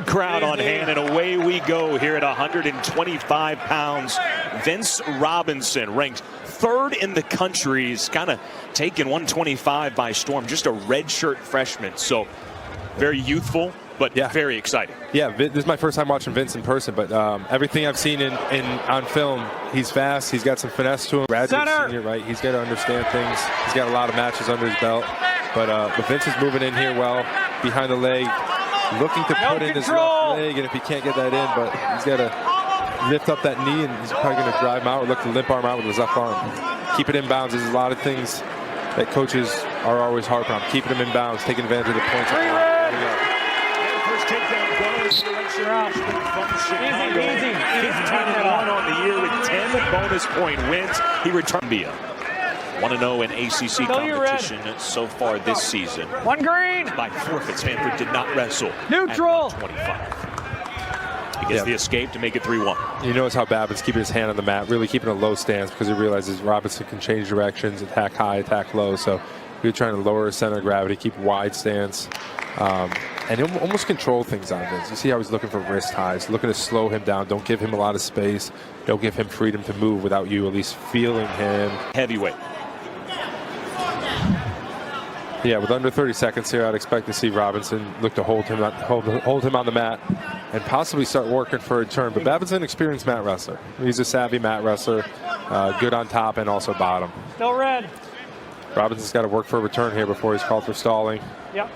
Good crowd on hand, and away we go here at 125 pounds. Vince Robinson ranked third in the country. He's kind of taken 125 by storm. Just a redshirt freshman, so very youthful, but very exciting. Yeah, this is my first time watching Vince in person, but everything I've seen on film, he's fast. He's got some finesse to him. Graduate senior, right? He's got to understand things. He's got a lot of matches under his belt, but Vince is moving in here well behind the leg, looking to put in his left leg, and if he can't get that in, but he's got to lift up that knee, and he's probably going to drive him out or look to limp arm out with his left arm. Keep it in bounds. There's a lot of things that coaches are always harping on. Keeping him in bounds, taking advantage of the points. First takedown bonus from Chicago. 15-1 on the year with 10 bonus point wins. He returned via 1-0 in ACC competition so far this season. One green. By forfeit, Stanford did not wrestle. Neutral. At 125. He gets the escape to make it 3-1. You notice how Babbitt's keeping his hand on the mat, really keeping a low stance because he realizes Robinson can change directions, attack high, attack low. So he's trying to lower his center of gravity, keep wide stance, and he'll almost control things on Vince. You see how he's looking for wrist highs, looking to slow him down. Don't give him a lot of space. Don't give him freedom to move without you at least feeling him. Heavyweight. Yeah, with under 30 seconds here, I'd expect to see Robinson look to hold him on the mat and possibly start working for a turn. But Babbitt's an experienced mat wrestler. He's a savvy mat wrestler, good on top and also bottom. Still red. Robinson's got to work for a return here before he's called for stalling. Yep.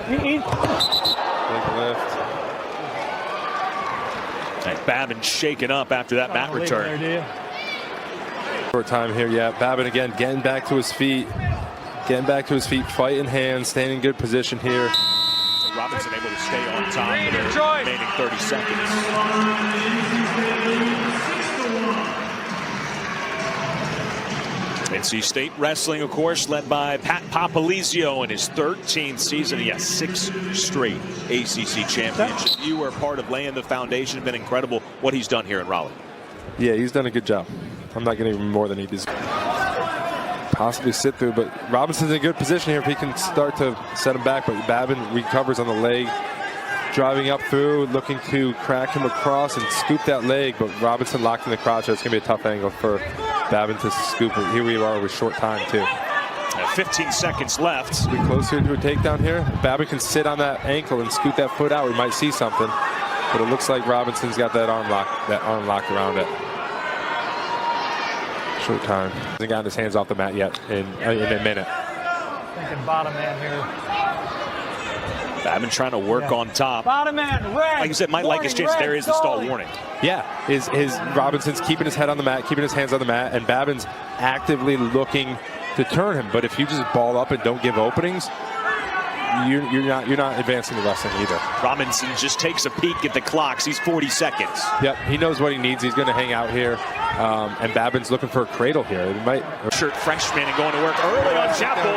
Big lift. And Babin shaken up after that mat return. Short time here, Babin again getting back to his feet. Getting back to his feet, fight in hand, staying in good position here. So Robinson able to stay on top for the remaining 30 seconds. NC State Wrestling, of course, led by Pat Papalizio in his 13th season. He has 6 straight ACC championships. You were part of laying the foundation. Been incredible what he's done here in Raleigh. Yeah, he's done a good job. I'm not getting more than he deserves. Possibly sit through, but Robinson's in a good position here if he can start to set him back, but Babin recovers on the leg, driving up through, looking to crack him across and scoop that leg, but Robinson locked in the crotch. It's going to be a tough angle for Babin to scoop it. Here we are with short time too. 15 seconds left. We close here to a takedown here. Babin can sit on that ankle and scoot that foot out. We might see something, but it looks like Robinson's got that arm locked around it. Short time. Hasn't gotten his hands off the mat yet in a minute. Thinking bottom man here. Babin trying to work on top. Bottom man, red. Like you said, might like his chance. There is the stall warning. Yeah, his Robinson's keeping his head on the mat, keeping his hands on the mat, and Babin's actively looking to turn him. But if you just ball up and don't give openings, you're not advancing the wrestling either. Robinson just takes a peek at the clocks. He's 40 seconds. Yep, he knows what he needs. He's going to hang out here, and Babin's looking for a cradle here. It might shirt freshman and going to work early on Chapel.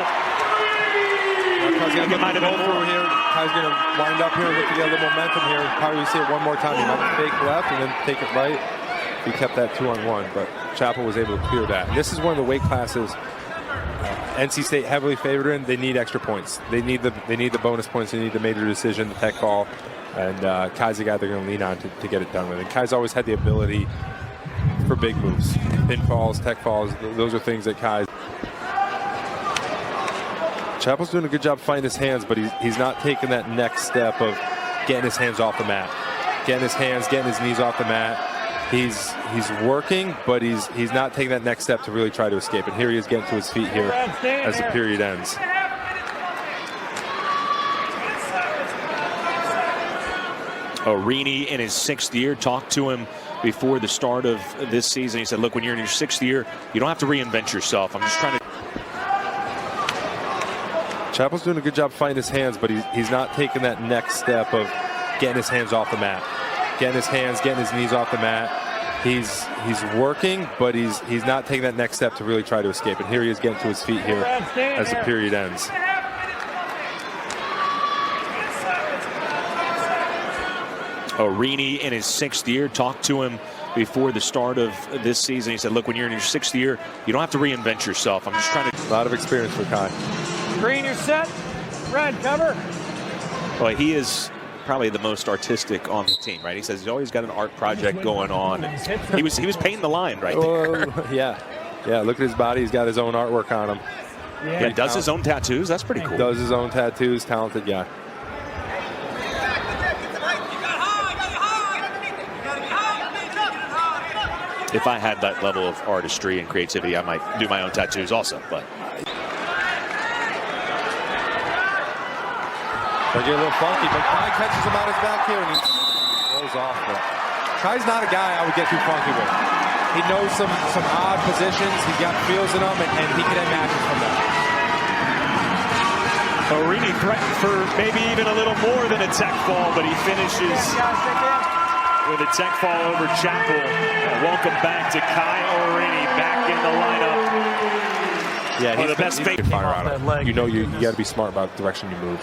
Kai's going to get it over here. Kai's going to wind up here, look to get a little momentum here. Probably see it one more time. He might fake left and then take it right. He kept that 2-on-1, but Chapel was able to clear that. And this is one of the weight classes NC State heavily favored in. They need extra points. They need the bonus points. They need the major decision, the tech call, and Kai's the guy they're going to lean on to get it done with. And Kai's always had the ability for big moves, pinfalls, tech falls. Those are things that Kai's. Chapel's doing a good job fighting his hands, but he's not taking that next step of getting his hands off the mat, getting his knees off the mat. He's working, but he's not taking that next step to really try to escape. And here he is getting to his feet here as the period ends. Arini in his 6th year talked to him before the start of this season. He said, look, when you're in your 6th year, you don't have to reinvent yourself. I'm just trying to. Chapel's doing a good job fighting his hands, but he's not taking that next step of getting his hands off the mat, getting his knees off the mat. He's working, but he's not taking that next step to really try to escape. And here he is getting to his feet here as the period ends. Arini in his 6th year talked to him before the start of this season. He said, look, when you're in your 6th year, you don't have to reinvent yourself. I'm just trying to. A lot of experience for Kai. Green, you're set. Red, cover. Well, he is probably the most artistic on the team, right? He says he's always got an art project going on. And he was painting the line right there. Yeah. Look at his body. He's got his own artwork on him. Yeah, he does his own tattoos. That's pretty cool. Does his own tattoos. Talented guy. If I had that level of artistry and creativity, I might do my own tattoos also. But they get a little funky, but Kai catches him on his back here and he rolls off. But Kai's not a guy I would get too funky with. He knows some odd positions. He's got feels in them, and he can end matches from that. Orini threatened for maybe even a little more than a tech fall, but he finishes with a tech fall over Chapel. Welcome back to Kai Orini, back in the lineup. Yeah, he's the best fake fire out of it. You know you got to be smart about the direction you move.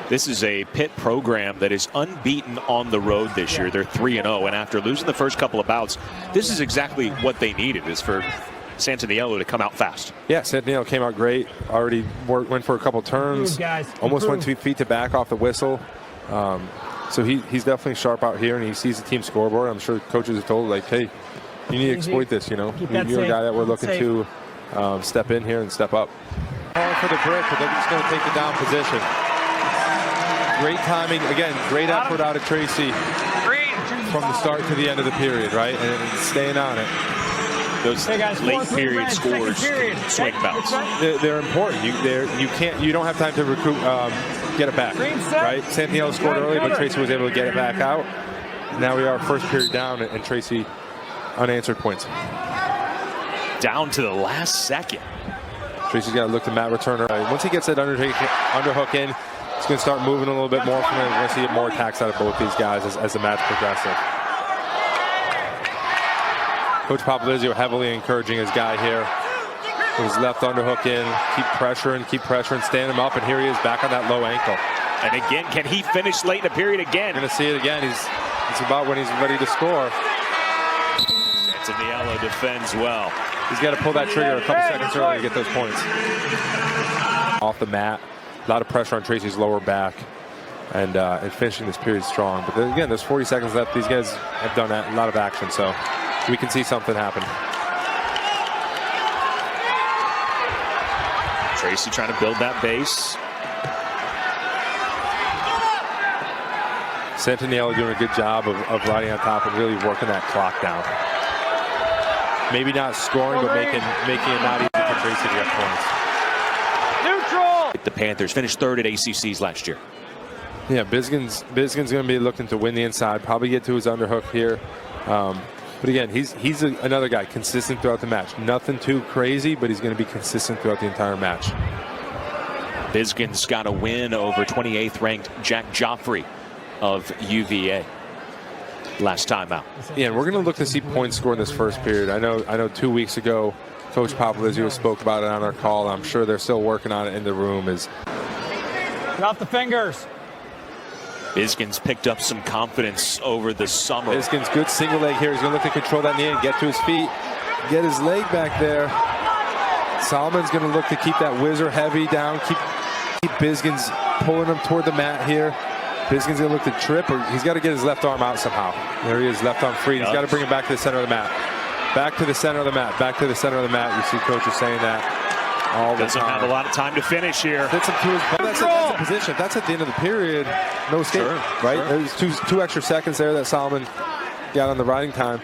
This is a Pitt program that is unbeaten on the road this year. They're 3-0, and after losing the first couple of bouts, this is exactly what they needed, is for Santaniello to come out fast. Yeah, Santaniello came out great. Already went for a couple turns. Almost went 2 feet to back off the whistle. So he's definitely sharp out here, and he sees the team scoreboard. I'm sure coaches have told, like, hey, you need to exploit this, you know. You're a guy that we're looking to step in here and step up. Calling for the brick, but they're just going to take the down position. Great timing. Again, great effort out of Tracy from the start to the end of the period, right? And staying on it. Those late period scores can swing bouts. They're important. You don't have time to recruit, get it back, right? Santaniello scored early, but Tracy was able to get it back out. Now we are first period down, and Tracy unanswered points. Down to the last second. Tracy's got to look to Matt returner. Once he gets that underhook in, he's going to start moving a little bit more from it. We're going to see more attacks out of both these guys as the match progresses. Coach Popolizio heavily encouraging his guy here. With his left underhook in, keep pressuring, stand him up, and here he is back on that low ankle. And again, can he finish late in the period again? We're going to see it again. It's about when he's ready to score. Santaniello defends well. He's got to pull that trigger a couple seconds early to get those points. Off the mat. A lot of pressure on Tracy's lower back, and finishing this period strong. But then again, there's 40 seconds left. These guys have done a lot of action, so we can see something happen. Tracy trying to build that base. Santaniello doing a good job of riding on top and really working that clock down. Maybe not scoring, but making it not easy for Tracy to get points. The Panthers finished third at ACCs last year. Yeah, Bisgan's going to be looking to win the inside, probably get to his underhook here. But again, he's another guy consistent throughout the match. Nothing too crazy, but he's going to be consistent throughout the entire match. Bisgan's got a win over 28th ranked Jack Joffrey of UVA last time out. Yeah, and we're going to look to see points scored in this first period. I know 2 weeks ago, Coach Popolizio spoke about it on our call. I'm sure they're still working on it in the room. Drop the fingers. Bisgan's picked up some confidence over the summer. Bisgan's good single leg here. He's going to look to control that knee and get to his feet. Get his leg back there. Solomon's going to look to keep that whizzer heavy down. Keep Bisgan's pulling him toward the mat here. Bisgan's going to look to trip, or he's got to get his left arm out somehow. There he is, left arm free. He's got to bring him back to the center of the mat. Back to the center of the mat. Back to the center of the mat. You see coaches saying that all the Doesn't time. have a lot of time to finish here. Hits him to his butt. That's a position. That's at the end of the period. No escape, right? There's two extra seconds there that Solomon got on the riding time.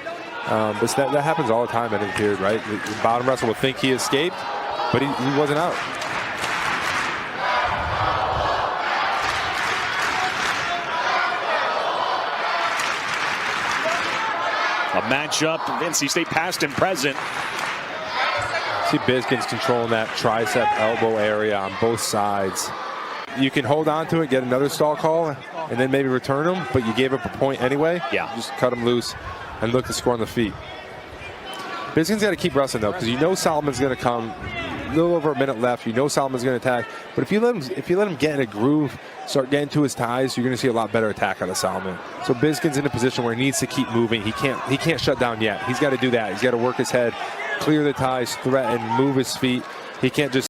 But that happens all the time at the end of the period, right? The bottom wrestler will think he escaped, but he wasn't out. A matchup, NC State past and present. See Bisgan's controlling that tricep elbow area on both sides. You can hold on to it, get another stall call, and then maybe return them, but you gave up a point anyway. Yeah. Just cut them loose and look to score on the feet. Bisgan's got to keep wrestling, though, because you know Solomon's going to come. A little over a minute left. You know Solomon's going to attack. But if you let him get in a groove, start getting to his ties, you're going to see a lot better attack out of Solomon. So Bisgan's in a position where he needs to keep moving. He can't shut down yet. He's got to do that. He's got to work his head, clear the ties, threaten, move his feet. He can't just